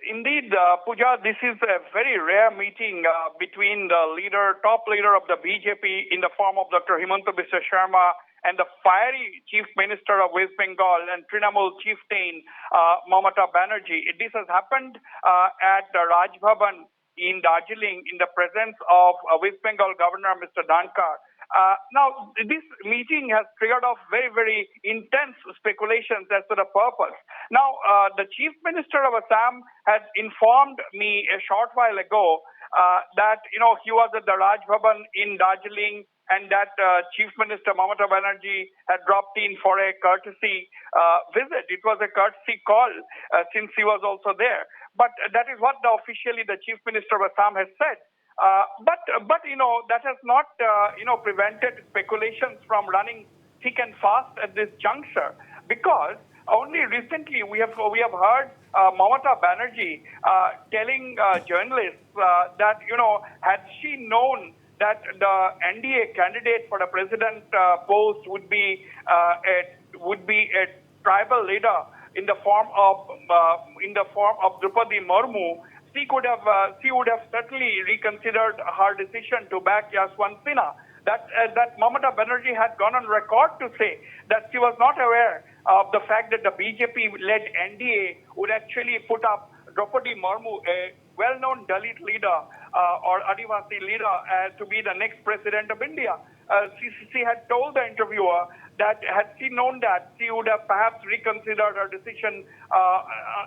Indeed, Pooja, this is a very rare meeting between the top leader of the BJP in the form of Dr. Himanta Biswa Sarma and the fiery Chief Minister of West Bengal and Trinamool chieftain Mamata Banerjee. This has happened at the Raj Bhavan in Darjeeling in the presence of West Bengal Governor Mr. Dhankar. Now, this meeting has triggered off very, very intense speculations as to the purpose. Now, the Chief Minister of Assam had informed me a short while ago that, he was at the Raj Bhavan in Darjeeling and that Chief Minister Mamata Banerjee had dropped in for a courtesy visit. It was a courtesy call since he was also there. But that is what officially the Chief Minister of Assam has said. But that has not prevented speculations from running thick and fast at this juncture, because only recently we have heard Mamata Banerjee telling journalists that had she known that the NDA candidate for the president post would be a tribal leader in the form of Draupadi Murmu, she would have certainly reconsidered her decision to back Yashwant Sinha. That Mamata Banerjee had gone on record to say that she was not aware of the fact that the BJP-led NDA would actually put up Draupadi Murmu, a well-known Dalit leader or Adivasi leader, to be the next president of India. She had told the interviewer that had she known that, she would have perhaps reconsidered her decision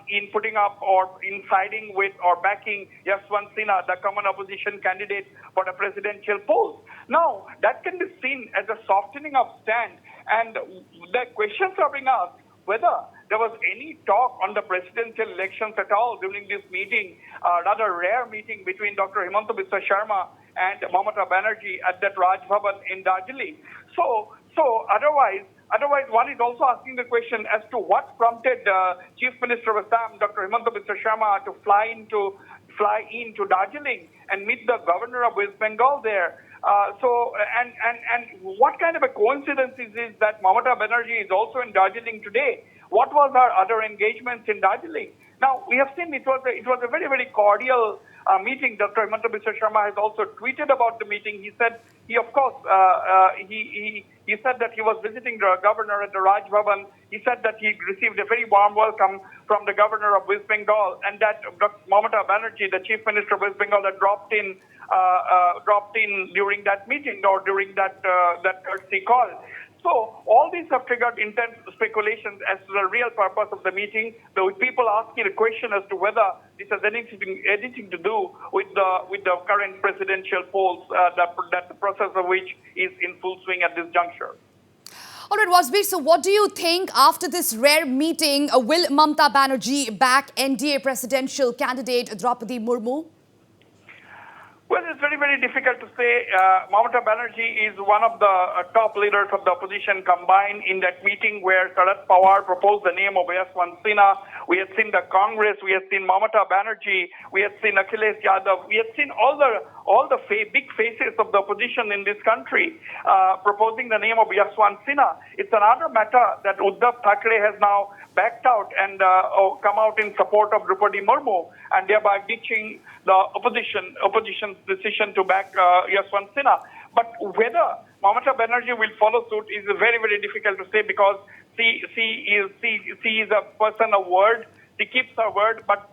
in putting up or in siding with or backing Yashwant Sinha, the common opposition candidate for the presidential post. Now, that can be seen as a softening of stand, and the questions are being asked whether there was any talk on the presidential elections at all during this meeting, rather rare meeting between Dr. Himanta Biswa Sarma and Mamata Banerjee at that Raj Bhavan in Darjeeling. So otherwise, one is also asking the question as to what prompted Chief Minister of Assam, Dr. Himanta Biswa Sarma, to fly into Darjeeling and meet the Governor of West Bengal there. And what kind of a coincidence is this that Mamata Banerjee is also in Darjeeling today? What was her other engagements in Darjeeling? Now, we have seen it was a very, very cordial meeting. Dr. Himanta Biswa Sarma has also tweeted about the meeting. He said he said that he was visiting the governor at the Raj Bhavan. He said that he received a very warm welcome from the governor of West Bengal, and that Mamata Banerjee, the Chief Minister of West Bengal, had dropped in during that meeting or during that courtesy call. So all these have triggered intense speculations as to the real purpose of the meeting. Though people asking the question as to whether this has anything to do with the current presidential polls, that the process of which is in full swing at this juncture. All right, Wasbir, so what do you think after this rare meeting? Will Mamata Banerjee back NDA presidential candidate Draupadi Murmu? Well, it's very, very difficult to say. Mamata Banerjee is one of the top leaders of the opposition combined in that meeting where Sharad Pawar proposed the name of Yashwant Sinha. We have seen the Congress, we have seen Mamata Banerjee, we have seen Akhilesh Yadav, we have seen all the big faces of the opposition in this country proposing the name of Yashwant Sinha. It's another matter that Uddhav Thackeray has now backed out and come out in support of Draupadi Murmu, and thereby ditching the opposition's decision to back Yashwant Sinha. But whether Mamata Banerjee will follow suit is very, very difficult to say, because she is a person of word. She keeps her word. But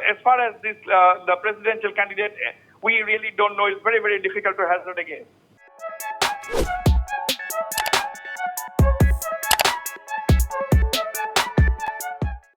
as far as the presidential candidate, we really don't know. It's very, very difficult to hazard a guess.